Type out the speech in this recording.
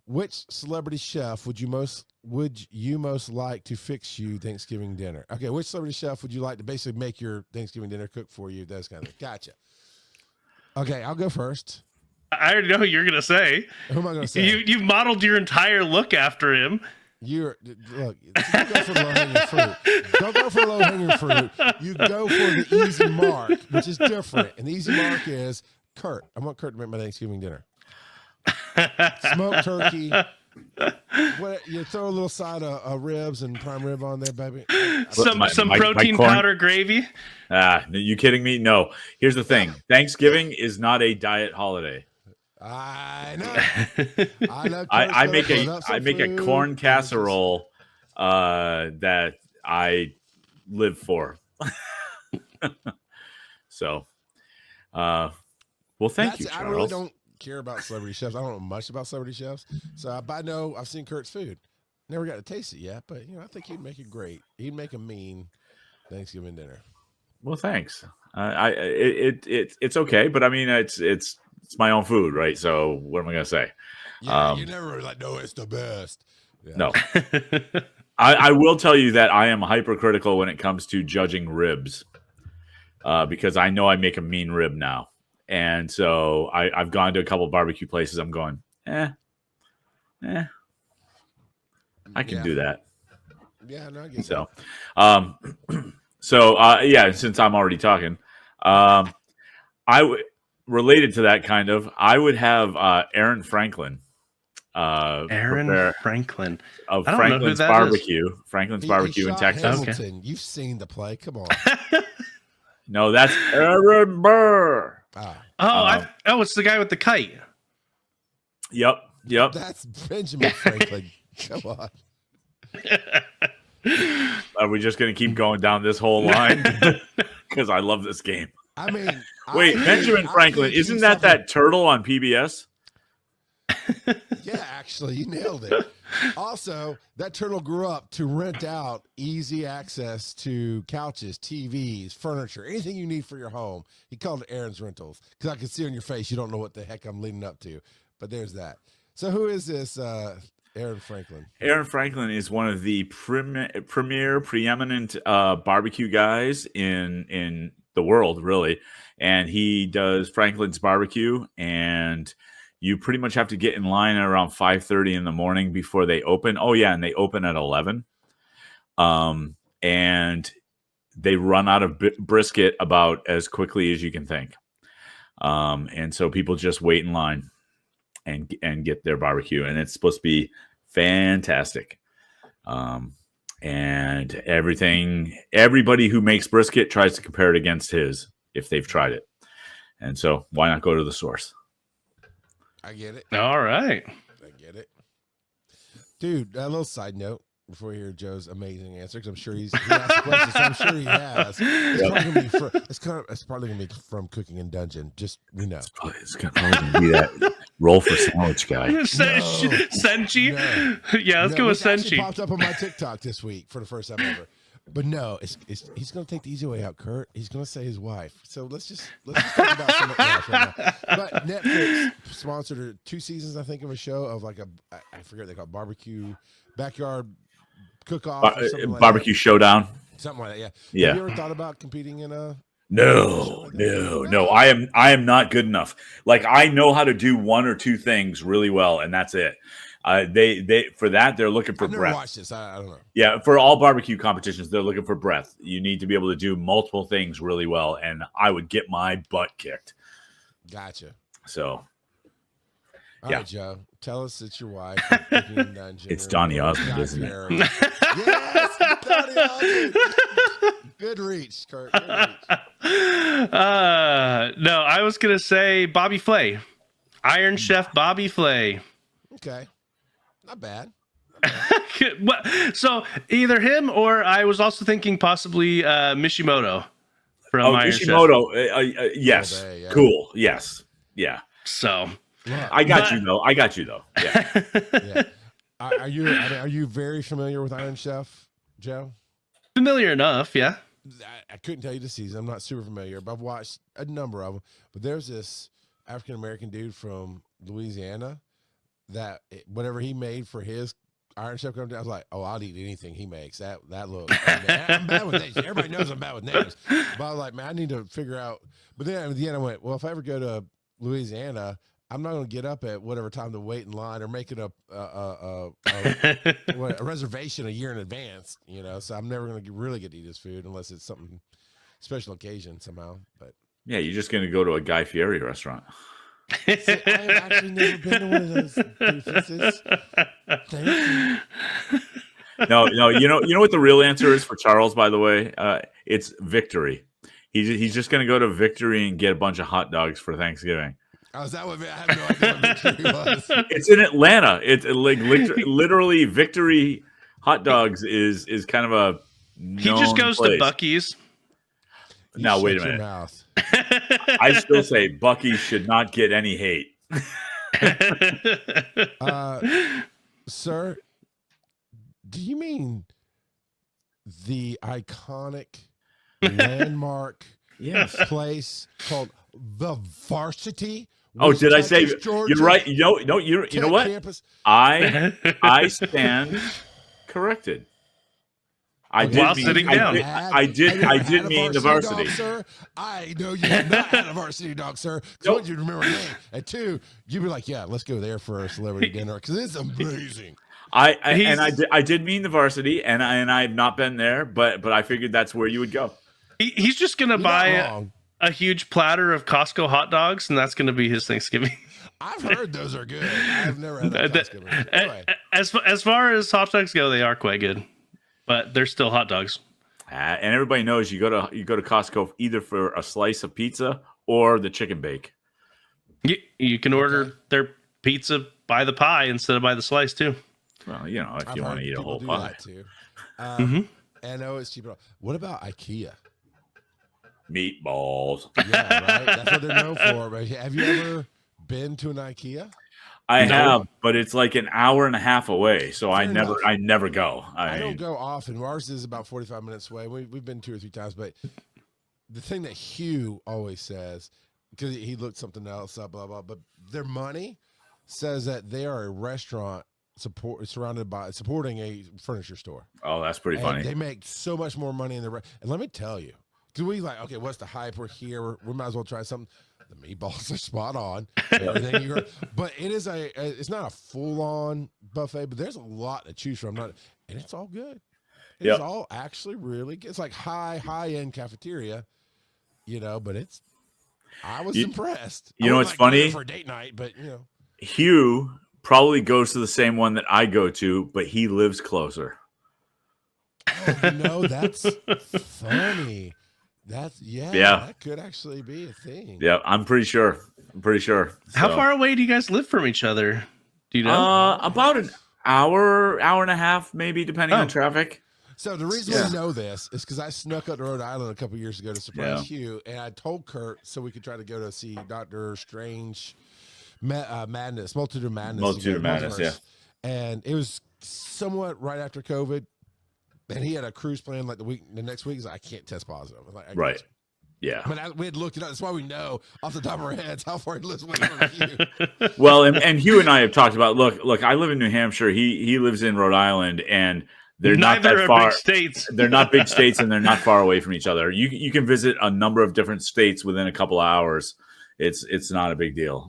Which celebrity chef would you most like to fix you Thanksgiving dinner? Okay, which celebrity chef would you like to basically make your Thanksgiving dinner, cook for you, those kind of things? Gotcha. Okay, I'll go first. I already know who you're gonna say. Who am I going to say? You've modeled your entire look after him. Look. You go for low hanging fruit. Don't go for low hanging fruit. You go for the easy mark, which is different. And the easy mark is Kurt. I want Kurt to make my Thanksgiving dinner. Smoked turkey. You throw a little side of ribs and prime rib on there, baby. Some protein powder gravy. You kidding me? No. Here's the thing. Thanksgiving is not a diet holiday. I know. I make a corn casserole that I live for. So, well, thank you, Charles. I really don't care about celebrity chefs. I don't know much about celebrity chefs, but I know I've seen Kurt's food. Never got to taste it yet, but I think he'd make it great. He'd make a mean Thanksgiving dinner. Well, thanks. It's okay, but I mean it's my own food, right? So what am I gonna say? Yeah, you never like, no, it's the best. Yeah. No. I will tell you that I am hypercritical when it comes to judging ribs, because I know I make a mean rib now. And so I've gone to a couple barbecue places. I'm going, I can do that. Yeah, no, I get so. Since I'm already talking, related to that kind of, I would have Erin Franklin. Erin Franklin of Franklin's Barbecue. Is. Franklin's Barbecue in Texas. Hamilton. Okay. You've seen the play. Come on. No, that's Aaron Burr. It's the guy with the kite. Yep. That's Benjamin Franklin. Come on. Are we just going to keep going down this whole line? Because I love this game. I mean, wait, Benjamin Franklin, isn't that turtle on PBS? Yeah, actually, you nailed it. Also, that turtle grew up to rent out easy access to couches, TVs, furniture, anything you need for your home. He called it Aaron's Rentals because I can see on your face you don't know what the heck I'm leading up to. But there's that. So who is this Erin Franklin? Erin Franklin is one of the preeminent barbecue guys in the world, really. And he does Franklin's Barbecue, and you pretty much have to get in line at around 5:30 in the morning before they open. Oh, yeah, and they open at 11. And they run out of brisket about as quickly as you can think. And so people just wait in line and get their barbecue, and it's supposed to be fantastic. And everybody who makes brisket tries to compare it against his if they've tried it. And so why not go to the source? I get it. All right. I get it. Dude, a little side note before you hear Joe's amazing answer, because I'm sure he asked a question, so I'm sure he has. It's probably going to be from Cooking in Dungeon. Just, It's probably going to be that roll for sandwich guy. Senchi? No. Yeah, let's go with Senchi. Popped up on my TikTok this week for the first time ever. But no, he's going to take the easy way out, Kurt. He's going to say his wife. So let's just talk about something else right now. But Netflix sponsored 2 seasons, I think, of a show of like I forget what they call it, barbecue, backyard cook-off. Barbecue Showdown. Something like that, yeah. Have you ever thought about competing in a... No. I am not good enough. Like, I know how to do 1 or 2 things really well, and that's it. They for that, they're looking for breadth. I've never watched this. I don't know. Yeah, for all barbecue competitions, they're looking for breadth. You need to be able to do multiple things really well, and I would get my butt kicked. Gotcha. So, all right, Joe, tell us it's your wife. It's Donny Osmond, isn't it? Yes, Donny Osmond. Good reach, Kurt. Good reach. No, I was gonna say Bobby Flay, Iron Chef Bobby Flay. Okay, not bad. So either him or I was also thinking possibly Mishimoto from Iron Mishimoto. Yes, day, yeah. Cool. Yes, yeah. So I got you though. Yeah. Yeah. Are you very familiar with Iron Chef, Joe? Familiar enough, yeah. I couldn't tell you the season. I'm not super familiar, but I've watched a number of them. But there's this African-American dude from Louisiana whatever he made for his Iron Chef come down, I was like, oh, I'll eat anything he makes. That looks. I'm bad with names. Everybody knows I'm bad with names. But I was like, man, I need to figure out. But then at the end, I went, well, if I ever go to Louisiana, I'm not going to get up at whatever time to wait in line or make it a reservation a year in advance. So I'm never going to really get to eat his food unless it's something special occasion somehow. But yeah, you're just going to go to a Guy Fieri restaurant. See, I have actually never been to one of those doofuses. Thank you. No, you know what the real answer is for Charles, by the way? It's Victory. He's just going to go to Victory and get a bunch of hot dogs for Thanksgiving. Oh, is that what? I have no idea what Victory was. It's in Atlanta. It's like literally Victory hot dogs is kind of a he just goes place. To Buc-ee's. Now wait a minute. Mouth. I still say Buc-ee's should not get any hate. Sir, do you mean the iconic landmark place called the Varsity? Oh, did Texas, I say Georgia, you're right? You know what? Campus? I stand corrected. I did While mean, sitting down. I did mean the Varsity. Dog, sir. I know you have not had a Varsity dog, sir. Because Nope. one, you remember a name, and two, you'd be like, yeah, let's go there for a celebrity dinner because it's amazing. I did mean the Varsity, and I have not been there, but I figured that's where you would go. He's just gonna buy a huge platter of Costco hot dogs, and that's gonna be his Thanksgiving. I've heard those are good. I've never had a Costco. Anyway. As far as hot dogs go, they are quite good, but they're still hot dogs. And everybody knows you go to Costco either for a slice of pizza or the chicken bake. You can order their pizza by the pie instead of by the slice too. Well, if you want to eat a whole pie. That too. I know it's cheap. What about IKEA? Meatballs. Yeah, right. That's what they're known for. But have you ever been to an IKEA? I have, but it's like an hour and a half away, so I never go. I don't go often. Ours is about 45 minutes away. We've been 2 or 3 times, but the thing that Hugh always says, because he looked something else up, blah blah, but their money says that they are a restaurant supporting a furniture store. Oh, that's pretty funny. They make so much more money in the and let me tell you, because we like, okay, what's the hype? We're here. We might as well try something. The meatballs are spot on. Everything you heard. But it is it's not a full on buffet, but there's a lot to choose from. And it's all good. It's all actually really good. It's like high end cafeteria, but I was impressed. It's funny for a date night, but Hugh probably goes to the same one that I go to, but he lives closer. Oh, that's funny. That could actually be a thing. Yeah, I'm pretty sure. How far away do you guys live from each other? Do you know? About an hour and a half, maybe, depending on traffic. So the reason we know this is because I snuck up to Rhode Island a couple years ago to surprise Hugh, and I told Kurt so we could try to go to see Dr. Strange Multitude of Madness. Yeah. And it was somewhat right after COVID. And he had a cruise plan like the next week. He's like, I can't test positive. I'm like, right. Yeah. But we had looked it up. That's why we know off the top of our heads how far he lives away from Hugh. Well, and Hugh and I have talked about, look, I live in New Hampshire. He lives in Rhode Island, and they're not that far. Big states. They're not big states, and they're not far away from each other. You can visit a number of different states within a couple of hours. It's not a big deal.